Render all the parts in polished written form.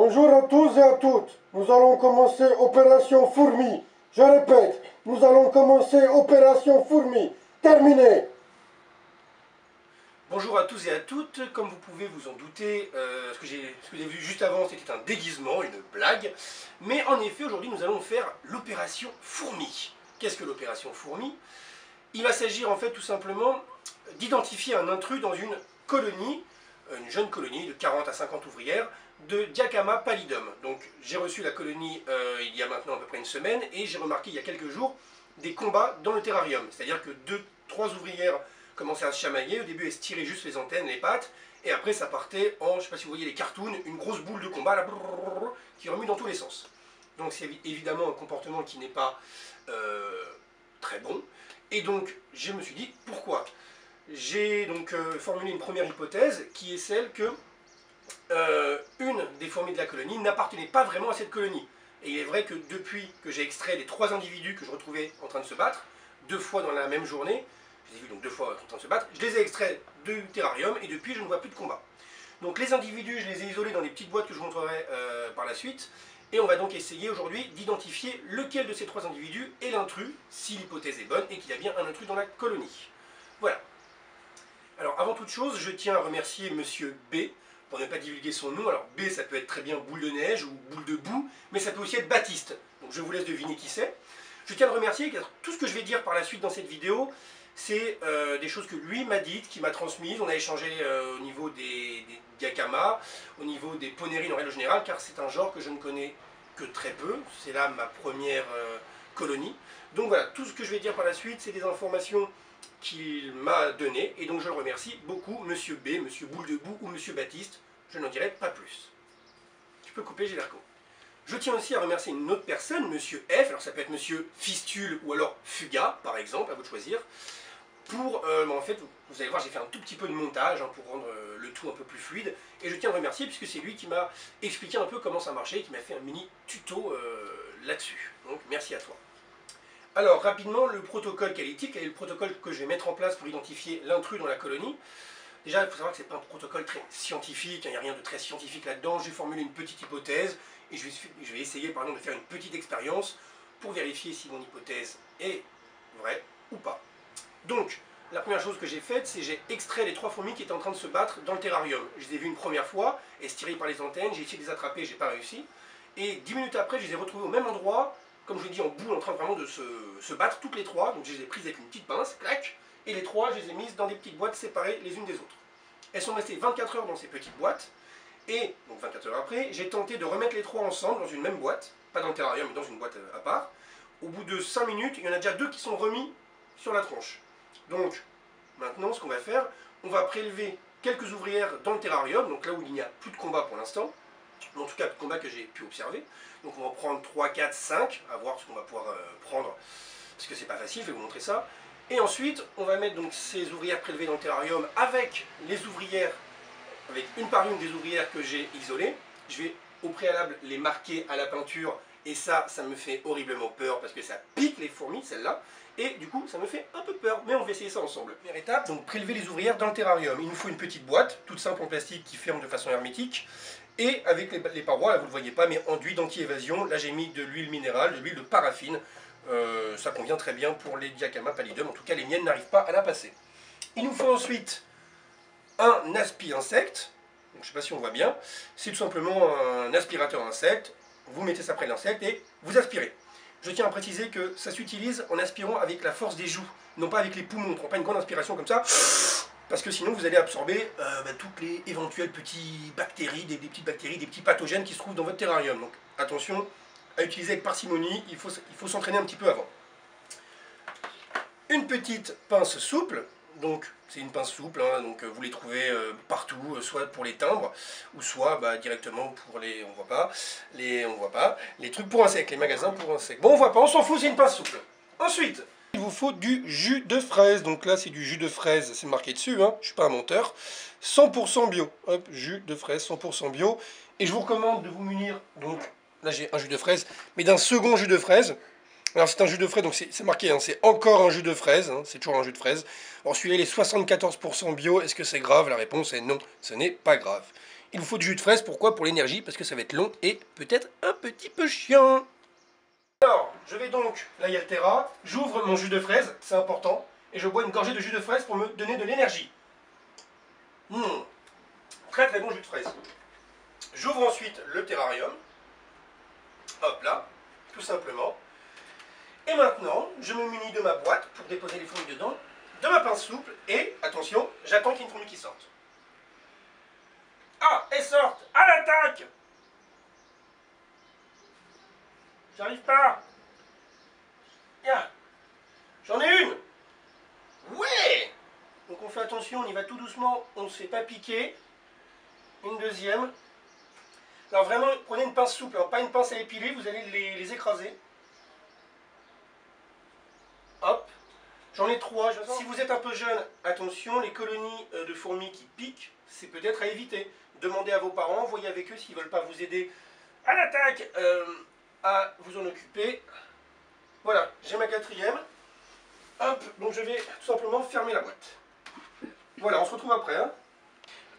Bonjour à tous et à toutes. Nous allons commencer Opération Fourmi. Je répète, nous allons commencer Opération Fourmi. Terminé. Bonjour à tous et à toutes, comme vous pouvez vous en douter, ce que vous avez vu juste avant c'était un déguisement, une blague, mais en effet aujourd'hui nous allons faire l'opération Fourmi. Qu'est-ce que l'opération Fourmi? Il va s'agir en fait tout simplement d'identifier un intrus dans une colonie, une jeune colonie de 40 à 50 ouvrières de Diacama pallidum. Donc j'ai reçu la colonie il y a maintenant à peu près une semaine et j'ai remarqué il y a quelques jours des combats dans le terrarium, c'est-à-dire que 2-3 ouvrières commençait à se chamailler. Au début, elle se tirait juste les antennes, les pattes, et après ça partait en, je ne sais pas si vous voyez les cartoons, une grosse boule de combat là, qui remue dans tous les sens. Donc c'est évidemment un comportement qui n'est pas très bon. Et donc je me suis dit, pourquoi? J'ai donc formulé une première hypothèse qui est celle que une des fourmis de la colonie n'appartenait pas vraiment à cette colonie. Et il est vrai que depuis que j'ai extrait les 3 individus que je retrouvais en train de se battre, 2 fois dans la même journée, je les ai vus donc 2 fois en train de se battre, je les ai extraits du terrarium et depuis je ne vois plus de combat. Donc les individus, je les ai isolés dans des petites boîtes que je vous montrerai par la suite. Et on va donc essayer aujourd'hui d'identifier lequel de ces 3 individus est l'intrus, si l'hypothèse est bonne et qu'il y a bien un intrus dans la colonie. Voilà. Alors avant toute chose, je tiens à remercier Monsieur B, pour ne pas divulguer son nom. Alors B, ça peut être très bien boule de neige ou boule de boue, mais ça peut aussi être Baptiste. Donc je vous laisse deviner qui c'est. Je tiens à le remercier car tout ce que je vais dire par la suite dans cette vidéo, c'est des choses que lui m'a dites, qui m'a transmises. On a échangé au niveau des Diacama, au niveau des ponérines en règle générale, car c'est un genre que je ne connais que très peu. C'est là ma première colonie. Donc voilà, tout ce que je vais dire par la suite, c'est des informations qu'il m'a données. Et donc je le remercie beaucoup, Monsieur B, Monsieur Boule de Boue ou Monsieur Baptiste. Je n'en dirai pas plus. Tu peux couper, Gélarco. Je tiens aussi à remercier une autre personne, Monsieur F, alors ça peut être Monsieur Fistule ou alors Fuga, par exemple, à vous de choisir. Pour, en fait, vous allez voir, j'ai fait un tout petit peu de montage pour rendre le tout un peu plus fluide. Et je tiens à le remercier puisque c'est lui qui m'a expliqué un peu comment ça marchait, qui m'a fait un mini tuto là-dessus. Donc merci à toi. Alors rapidement, le protocole qualité, quel est le protocole que je vais mettre en place pour identifier l'intrus dans la colonie? Déjà, il faut savoir que ce n'est pas un protocole très scientifique, il n'y a rien de très scientifique là-dedans. J'ai formulé une petite hypothèse et je vais essayer par exemple de faire une petite expérience pour vérifier si mon hypothèse est vraie ou pas. Donc, la première chose que j'ai faite, c'est j'ai extrait les 3 fourmis qui étaient en train de se battre dans le terrarium. Je les ai vues une première fois, elles se tiraient par les antennes, j'ai essayé de les attraper, j'ai pas réussi. Et 10 minutes après, je les ai retrouvées au même endroit, comme je vous ai dit, en boule, en train vraiment de se battre toutes les 3. Donc je les ai prises avec une petite pince, clac, et les 3, je les ai mises dans des petites boîtes séparées les unes des autres. Elles sont restées 24 heures dans ces petites boîtes, et donc 24 heures après, j'ai tenté de remettre les 3 ensemble dans une même boîte, pas dans le terrarium, mais dans une boîte à part. Au bout de 5 minutes, il y en a déjà 2 qui sont remis sur la tronche. Donc, maintenant, ce qu'on va faire, on va prélever quelques ouvrières dans le terrarium, donc là où il n'y a plus de combat pour l'instant, en tout cas, de combat que j'ai pu observer. Donc on va en prendre 3, 4, 5, à voir ce qu'on va pouvoir prendre, parce que c'est pas facile, je vais vous montrer ça. Et ensuite, on va mettre donc ces ouvrières prélevées dans le terrarium avec les ouvrières, avec une par une des ouvrières que j'ai isolées. Je vais au préalable les marquer à la peinture, et ça me fait horriblement peur, parce que ça pique les fourmis, celle-là. Et du coup, ça me fait un peu peur, mais on va essayer ça ensemble. Première étape, donc prélever les ouvrières dans le terrarium. Il nous faut une petite boîte, toute simple en plastique, qui ferme de façon hermétique. Et avec les parois, là vous ne le voyez pas, mais enduit d'anti-évasion. Là j'ai mis de l'huile minérale, de l'huile de paraffine. Ça convient très bien pour les Diacama pallidum. En tout cas, les miennes n'arrivent pas à la passer. Il nous faut ensuite un aspi-insecte. Je ne sais pas si on voit bien. C'est tout simplement un aspirateur insecte. Vous mettez ça près de l'insecte et vous aspirez. Je tiens à préciser que ça s'utilise en aspirant avec la force des joues, non pas avec les poumons. On ne prend pas une grande inspiration comme ça, parce que sinon vous allez absorber toutes les éventuelles petites bactéries, des petites bactéries, des petits pathogènes qui se trouvent dans votre terrarium. Donc attention à utiliser avec parcimonie, il faut s'entraîner un petit peu avant. Une petite pince souple. Donc c'est une pince souple, donc vous les trouvez partout, soit pour les timbres, ou soit directement pour les, on voit pas, les trucs pour insectes, les magasins pour insectes. Bon, on voit pas, on s'en fout, c'est une pince souple. Ensuite, il vous faut du jus de fraise. Donc là c'est du jus de fraise, c'est marqué dessus, je suis pas un menteur. 100% bio, hop, jus de fraise 100% bio. Et je vous recommande de vous munir, donc là j'ai un jus de fraise, mais d'un second jus de fraise. Alors c'est un jus de fraise, donc c'est marqué, c'est encore un jus de fraise, c'est toujours un jus de fraise. Alors celui-là il est 74% bio, est-ce que c'est grave? La réponse est non, ce n'est pas grave. Il vous faut du jus de fraise, pourquoi? Pour l'énergie, parce que ça va être long et peut-être un petit peu chiant. Alors, je vais donc, là il y a le terra, j'ouvre mon jus de fraise, c'est important, et je bois une gorgée de jus de fraise pour me donner de l'énergie. Très très bon jus de fraise. J'ouvre ensuite le terrarium, hop là, tout simplement. Et maintenant, je me munis de ma boîte pour déposer les fourmis dedans, de ma pince souple, et, attention, j'attends qu'il y ait une fourmi qui sorte. Ah, elles sortent! À l'attaque! J'arrive pas! Tiens, j'en ai une! Ouais! Donc on fait attention, on y va tout doucement, on ne se fait pas piquer. Une deuxième. Alors vraiment, prenez une pince souple, hein, pas une pince à épiler, vous allez les écraser. Hop. J'en ai 3. Si vous êtes un peu jeune, attention, les colonies de fourmis qui piquent, c'est peut-être à éviter. Demandez à vos parents, voyez avec eux s'ils ne veulent pas vous aider à l'attaque, à vous en occuper. Voilà, j'ai ma 4e. Hop, donc je vais tout simplement fermer la boîte. Voilà, on se retrouve après. Hein.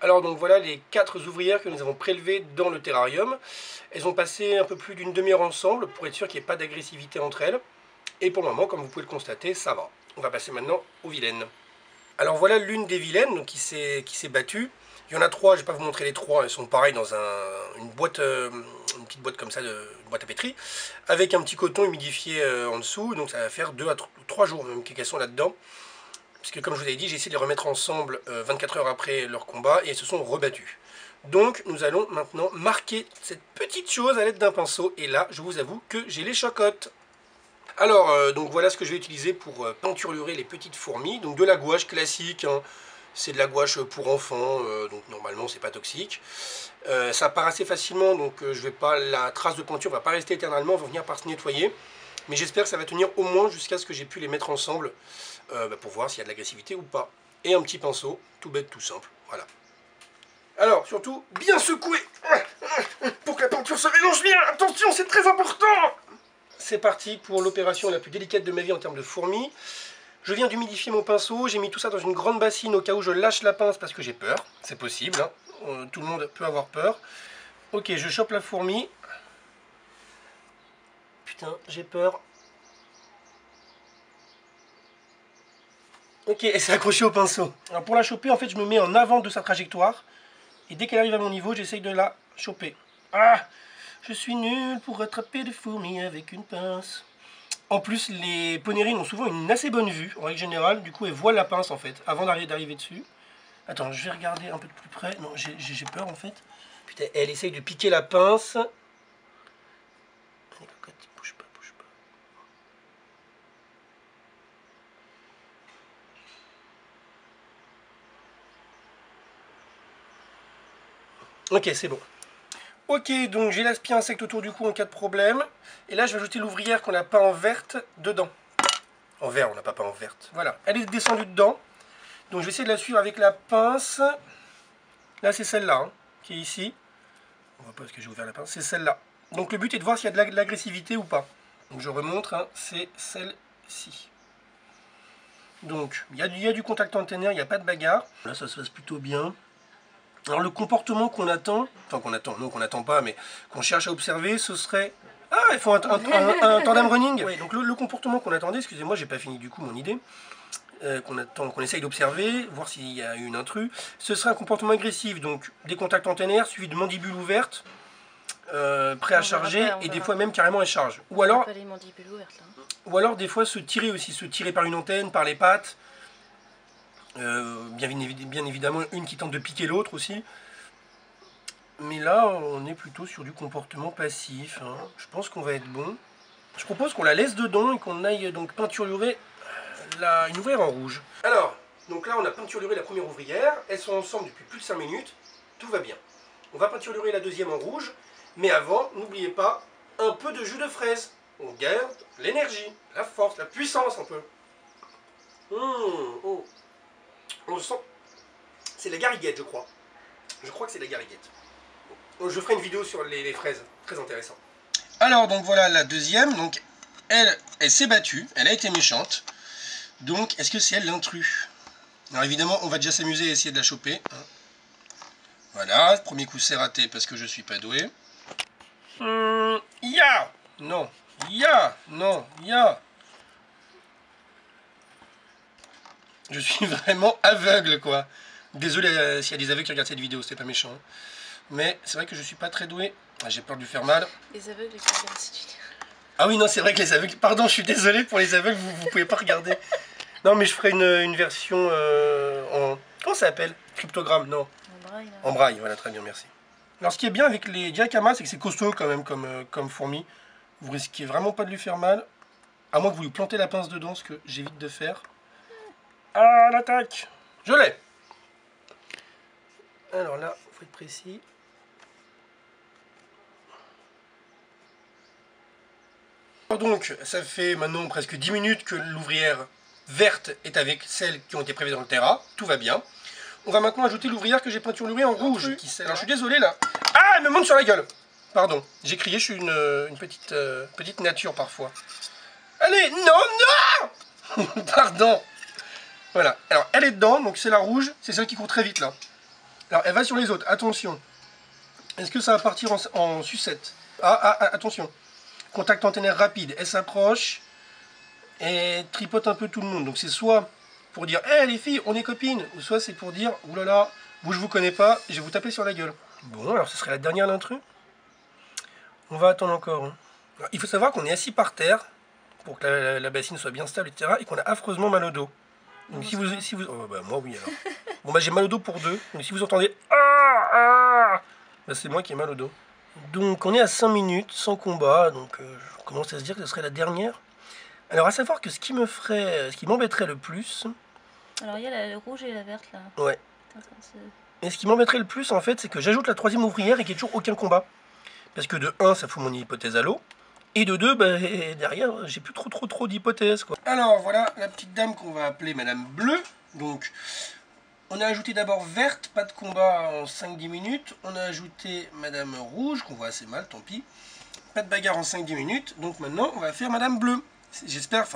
Alors donc voilà les 4 ouvrières que nous avons prélevées dans le terrarium. Elles ont passé un peu plus d'une demi-heure ensemble pour être sûr qu'il n'y ait pas d'agressivité entre elles. Et pour le moment, comme vous pouvez le constater, ça va. On va passer maintenant aux vilaines. Alors voilà l'une des vilaines donc, qui s'est battue. Il y en a 3, je ne vais pas vous montrer les 3, elles sont pareilles dans une boîte, une petite boîte comme ça, une boîte à pétri, avec un petit coton humidifié en dessous, donc ça va faire 2 à 3 jours même qu'elles sont là-dedans. Puisque comme je vous avais dit, j'ai essayé de les remettre ensemble 24 heures après leur combat, et elles se sont rebattues. Donc nous allons maintenant marquer cette petite chose à l'aide d'un pinceau, et là, je vous avoue que j'ai les chocottes. Alors, donc voilà ce que je vais utiliser pour peinturer les petites fourmis. Donc de la gouache classique, hein. C'est de la gouache pour enfants, donc normalement c'est pas toxique. Ça part assez facilement, donc je vais pas, la trace de peinture va pas rester éternellement, elle va venir par se nettoyer. Mais j'espère que ça va tenir au moins jusqu'à ce que j'ai pu les mettre ensemble pour voir s'il y a de l'agressivité ou pas. Et un petit pinceau, tout bête, tout simple, voilà. Alors, surtout, bien secouer pour que la peinture se mélange bien. Attention, c'est très important. C'est parti pour l'opération la plus délicate de ma vie en termes de fourmis. Je viens d'humidifier mon pinceau, j'ai mis tout ça dans une grande bassine au cas où je lâche la pince parce que j'ai peur. C'est possible, hein. Tout le monde peut avoir peur. Ok, je chope la fourmi. Putain, j'ai peur. Ok, et c'est accroché au pinceau. Alors pour la choper, en fait, je me mets en avant de sa trajectoire. Et dès qu'elle arrive à mon niveau, j'essaye de la choper. Ah! Je suis nul pour rattraper des fourmis avec une pince. En plus, les ponérines ont souvent une assez bonne vue, en règle générale. Du coup, elles voient la pince, en fait, avant d'arriver dessus. Attends, je vais regarder un peu de plus près. Non, j'ai peur, en fait. Putain, elle essaye de piquer la pince. Allez, cocotte, bouge pas, bouge pas. Ok, c'est bon. Ok, donc j'ai l'aspi insecte autour du cou en cas de problème. Et là, je vais ajouter l'ouvrière qu'on a peint en verte dedans. En vert, on n'a pas peint en verte. Voilà, elle est descendue dedans. Donc je vais essayer de la suivre avec la pince. Là, c'est celle-là, hein, qui est ici. On voit pas parce que j'ai ouvert la pince. C'est celle-là. Donc le but est de voir s'il y a de l'agressivité ou pas. Donc je remontre, hein, c'est celle-ci. Donc, il y a du contact antennaire, il n'y a pas de bagarre. Là, ça se passe plutôt bien. Alors le comportement qu'on attend, enfin qu'on attend pas, mais qu'on cherche à observer, ce serait... Ah, il faut un tandem running. Ouais, donc le comportement qu'on attendait, excusez-moi, j'ai pas fini du coup mon idée, qu'on essaye d'observer, voir s'il y a eu une intrus, ce serait un comportement agressif, donc des contacts antennaires suivis de mandibules ouvertes, prêts à charger, et des fois même carrément à charge. Ou alors, pas les mandibules ouvertes, là. Ou alors des fois se tirer aussi, se tirer par une antenne, par les pattes. Bien évidemment une qui tente de piquer l'autre aussi. Mais là on est plutôt sur du comportement passif, hein. Je pense qu'on va être bon. Je propose qu'on la laisse dedans et qu'on aille donc peinturer une ouvrière en rouge. Alors, donc là on a peinturé la première ouvrière, elles sont ensemble depuis plus de 5 minutes, tout va bien. On va peinturer la deuxième en rouge, mais avant, n'oubliez pas, un peu de jus de fraise. On garde l'énergie, la force, la puissance un peu. Oh. On sent... C'est la gariguette, je crois. Je crois que c'est la gariguette. Bon, je ferai une vidéo sur les fraises, très intéressant. Alors, donc voilà la deuxième. Donc, elle s'est battue, elle a été méchante. Donc, est-ce que c'est elle l'intrus? Alors évidemment, on va déjà s'amuser à essayer de la choper. Voilà, premier coup c'est raté parce que je suis pas doué. Ya! Non. Ya! Non. Ya! Je suis vraiment aveugle, quoi. Désolé s'il y a des aveugles qui regardent cette vidéo, c'était pas méchant. Hein. Mais c'est vrai que je suis pas très doué. Ah, j'ai peur de lui faire mal. Les aveugles qui regardent cette vidéo. Ah oui, non, c'est vrai que les aveugles... Pardon, je suis désolé pour les aveugles, vous pouvez pas regarder. Non, mais je ferai une version en... Comment ça s'appelle? Cryptogramme, non. En braille, là. En braille, voilà, très bien, merci. Alors, ce qui est bien avec les Diacama, c'est que c'est costaud quand même comme fourmi. Vous risquez vraiment pas de lui faire mal. À moins que vous lui plantez la pince dedans, ce que j'évite de faire. Ah, l'attaque! Je l'ai! Alors là, il faut être précis. Donc, ça fait maintenant presque 10 minutes que l'ouvrière verte est avec celles qui ont été prévues dans le terra. Tout va bien. On va maintenant ajouter l'ouvrière que j'ai peinturée en rouge. Alors, je suis désolé là. Ah, elle me monte sur la gueule! Pardon, j'ai crié, je suis une petite nature parfois. Allez, non, non! Pardon. Voilà, alors elle est dedans, donc c'est la rouge, c'est celle qui court très vite là. Alors elle va sur les autres, attention. Est-ce que ça va partir en sucette? Attention. Contact antennaire rapide, elle s'approche et tripote un peu tout le monde. Donc c'est soit pour dire hé les filles, on est copines, ou soit c'est pour dire oulala, vous je vous connais pas, je vais vous taper sur la gueule. Bon, alors ce serait la dernière l'intrus. On va attendre encore. Hein. Alors, il faut savoir qu'on est assis par terre pour que la bassine soit bien stable, etc. Et qu'on a affreusement mal au dos. Donc si vous... Oh, bah, moi oui alors. Bon bah j'ai mal au dos pour deux. Donc si vous entendez bah, c'est moi qui ai mal au dos. Donc on est à 5 minutes sans combat. Donc je commence à se dire que ce serait la dernière. Alors à savoir que ce qui m'embêterait le plus... Alors il y a la rouge et la verte là. Ouais. Et ce qui m'embêterait le plus en fait, c'est que j'ajoute la troisième ouvrière et qu'il n'y ait toujours aucun combat. Parce que de 1, ça fout mon hypothèse à l'eau. Et de 2, bah, derrière, j'ai plus trop d'hypothèses, quoi. Alors, voilà la petite dame qu'on va appeler Madame Bleue. Donc, on a ajouté d'abord verte, pas de combat en 5-10 minutes. On a ajouté Madame Rouge, qu'on voit assez mal, tant pis. Pas de bagarre en 5-10 minutes. Donc maintenant, on va faire Madame Bleue. J'espère,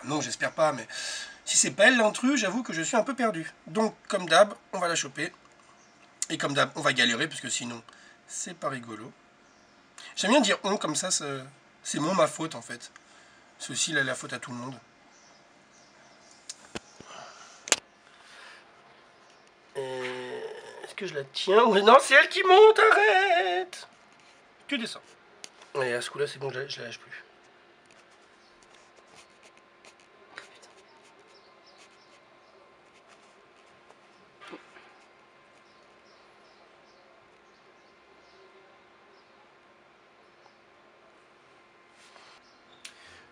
non, j'espère pas, mais si c'est pas elle l'intrus, j'avoue que je suis un peu perdu. Donc, comme d'hab, on va la choper. Et comme d'hab, on va galérer, parce que sinon, c'est pas rigolo. J'aime bien dire on, comme ça, c'est ma faute, en fait. Ceci, là, la faute à tout le monde. Est-ce que je la tiens? Non, c'est elle qui monte, arrête! Tu descends. Et à ce coup-là, c'est bon, je la lâche plus.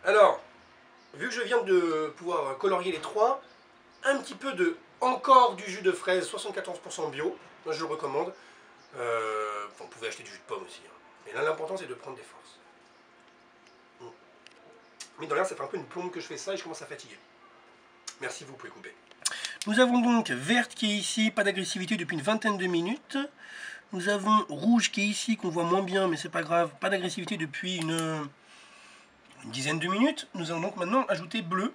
Alors, vu que je viens de pouvoir colorier les trois, un petit peu de encore du jus de fraise 74% bio, moi je le recommande. Vous pouvez acheter du jus de pomme aussi. Hein. Mais là l'important c'est de prendre des forces. Mais dans l'air ça fait un peu une plombe que je fais ça et je commence à fatiguer. Merci, vous pouvez couper. Nous avons donc verte qui est ici, pas d'agressivité depuis une vingtaine de minutes. Nous avons rouge qui est ici, qu'on voit moins bien mais c'est pas grave, pas d'agressivité depuis une dizaine de minutes. Nous allons donc maintenant ajouter bleu.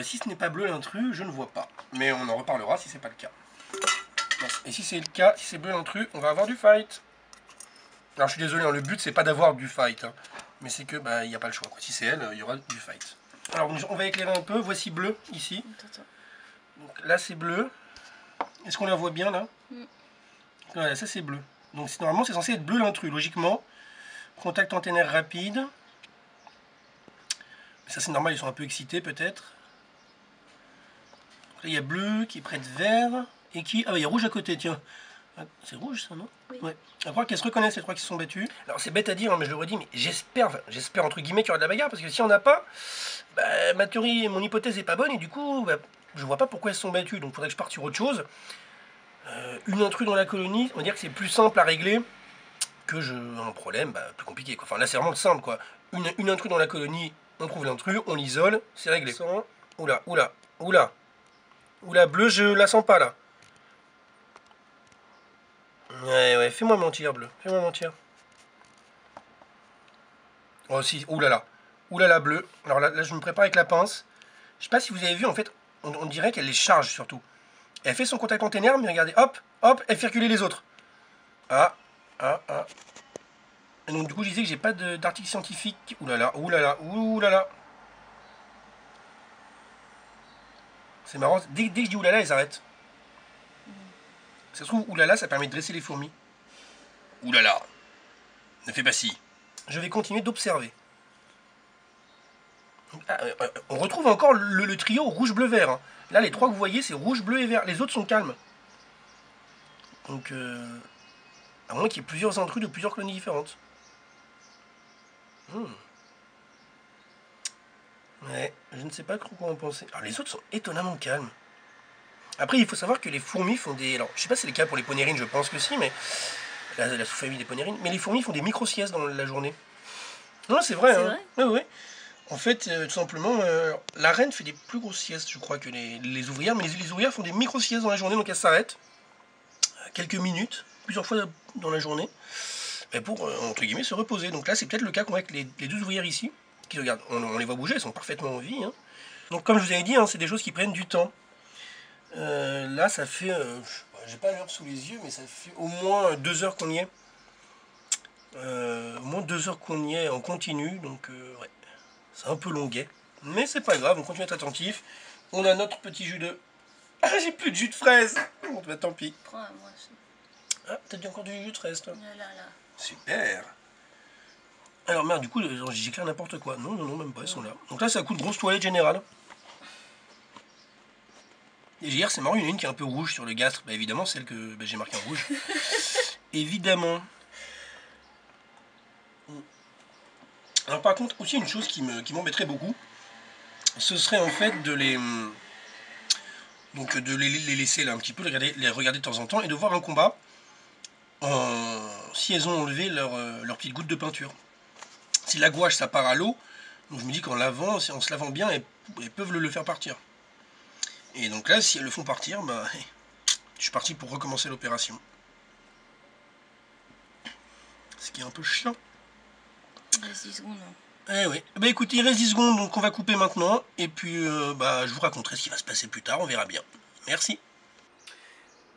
Si ce n'est pas bleu l'intrus, je ne vois pas. Mais on en reparlera si c'est pas le cas. Et si c'est le cas, si c'est bleu l'intrus, on va avoir du fight. Alors je suis désolé, hein, le but c'est pas d'avoir du fight. Hein, mais c'est que bah il n'y a pas le choix. Quoi. Si c'est elle, il y aura du fight. Alors on va éclairer un peu. Voici bleu ici. Donc là c'est bleu. Est-ce qu'on la voit bien là? Voilà, ça c'est bleu. Donc normalement c'est censé être bleu l'intrus, logiquement. Contact antennaire rapide. Mais ça c'est normal, ils sont un peu excités peut-être. Là il y a bleu qui est près de vert. Et qui... Ah bah il y a rouge à côté, tiens. C'est rouge ça, non? Oui. Ouais. Je crois qu'elles se reconnaissent, les trois qui se sont battus. Alors c'est bête à dire, hein, mais je le redis, mais j'espère entre guillemets qu'il y aura de la bagarre, parce que si on n'a pas, bah, ma théorie, mon hypothèse est pas bonne, et du coup, bah, je vois pas pourquoi elles se sont battues, donc il faudrait que je parte sur autre chose. Une intrus dans la colonie, on va dire que c'est plus simple à régler que un problème bah, plus compliqué, quoi. Enfin là c'est vraiment simple, quoi. Une intrus dans la colonie, on trouve l'intrus, on l'isole, c'est réglé. Oula, oula, oula. Oula, bleu, je la sens pas là. Ouais, fais-moi mentir, bleu. Fais-moi mentir. Oh si, oulala. Oulala, bleu. Alors là, je me prépare avec la pince. Je sais pas si vous avez vu, en fait, on dirait qu'elle les charge surtout. Elle fait son contact antennaire, mais regardez, hop, hop, elle fait reculer les autres. Ah. Et donc du coup je disais que j'ai pas d'article scientifique. Oulala. C'est marrant, dès que je dis oulala, elles arrêtent. Ça se trouve, oulala, ça permet de dresser les fourmis. Oulala, ne fais pas ci. Je vais continuer d'observer. On retrouve encore le trio rouge-bleu-vert. Hein. Là, les trois que vous voyez, c'est rouge, bleu et vert. Les autres sont calmes. Donc, à moins qu'il y ait plusieurs intrus de plusieurs colonies différentes. Ouais, je ne sais pas trop quoi en penser. Alors, les autres sont étonnamment calmes. Après, il faut savoir que les fourmis font des... Alors, je sais pas si c'est le cas pour les ponérines, je pense que si, mais... La sous-famille des ponérines. Mais les fourmis font des micro-siestes dans la journée. Non, c'est vrai. Hein. Vrai ouais. En fait, tout simplement, la reine fait des plus grosses siestes, je crois, que les ouvrières. Mais les ouvrières font des micro-siestes dans la journée, donc elles s'arrêtent quelques minutes, plusieurs fois dans la journée, pour, entre guillemets, se reposer. Donc là, c'est peut-être le cas qu'on voit avec les deux ouvrières ici, qui regardent, on les voit bouger, elles sont parfaitement en vie. Hein. Donc comme je vous avais dit, hein, c'est des choses qui prennent du temps. Là, ça fait, j'ai pas l'heure sous les yeux, mais ça fait au moins 2 heures qu'on y est. Au moins 2 heures qu'on y est en continu, donc ouais, c'est un peu longuet. Mais c'est pas grave, on continue à être attentif. On a notre petit jus de... Ah, j'ai plus de jus de fraise. Bon, bah tant pis. Prends à moi. Ah, t'as dit encore du jus de fraise, toi. Là. Super. Alors merde, du coup, j'éclaire n'importe quoi. Non, même pas, ils sont là. Donc là, c'est un coup de grosse toilette générale. Et hier, c'est marrant, il y en a une qui est un peu rouge sur le gastre. Bah évidemment, celle que j'ai marquée en rouge. Évidemment. Alors par contre, aussi une chose qui m'embêterait beaucoup, ce serait en fait de les laisser là un petit peu, les regarder de temps en temps et de voir un combat si elles ont enlevé leur petite goutte de peinture. Si la gouache ça part à l'eau, donc je me dis qu'en lavant, en se lavant bien, elles peuvent le faire partir. Et donc là, si elles le font partir, bah, je suis parti pour recommencer l'opération. Ce qui est un peu chiant. Il reste 10 secondes. Eh oui. Bah écoutez, il reste 10 secondes, donc on va couper maintenant. Et puis, je vous raconterai ce qui va se passer plus tard, on verra bien. Merci.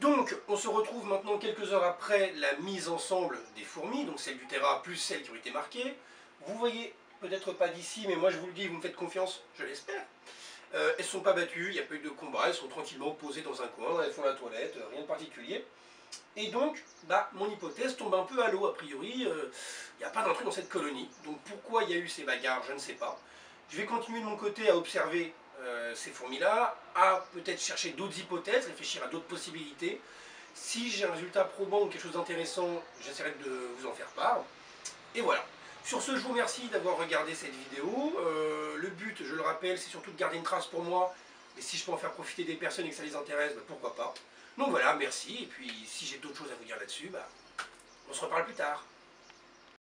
Donc, on se retrouve maintenant quelques heures après la mise ensemble des fourmis, donc celle du terrain plus celles qui ont été marquées. Vous voyez, peut-être pas d'ici, mais moi je vous le dis, vous me faites confiance, je l'espère. Elles ne sont pas battues, il n'y a pas eu de combat, elles sont tranquillement posées dans un coin, elles font la toilette, rien de particulier. Et donc, mon hypothèse tombe un peu à l'eau, a priori, il n'y a pas d'intrus dans cette colonie. Donc pourquoi il y a eu ces bagarres, je ne sais pas. Je vais continuer de mon côté à observer ces fourmis-là, à peut-être chercher d'autres hypothèses, réfléchir à d'autres possibilités. Si j'ai un résultat probant ou quelque chose d'intéressant, j'essaierai de vous en faire part. Et voilà. Sur ce, je vous remercie d'avoir regardé cette vidéo. Le but, je le rappelle, c'est surtout de garder une trace pour moi. Et si je peux en faire profiter des personnes et que ça les intéresse, pourquoi pas. Donc voilà, merci. Et puis, si j'ai d'autres choses à vous dire là-dessus, on se reparle plus tard.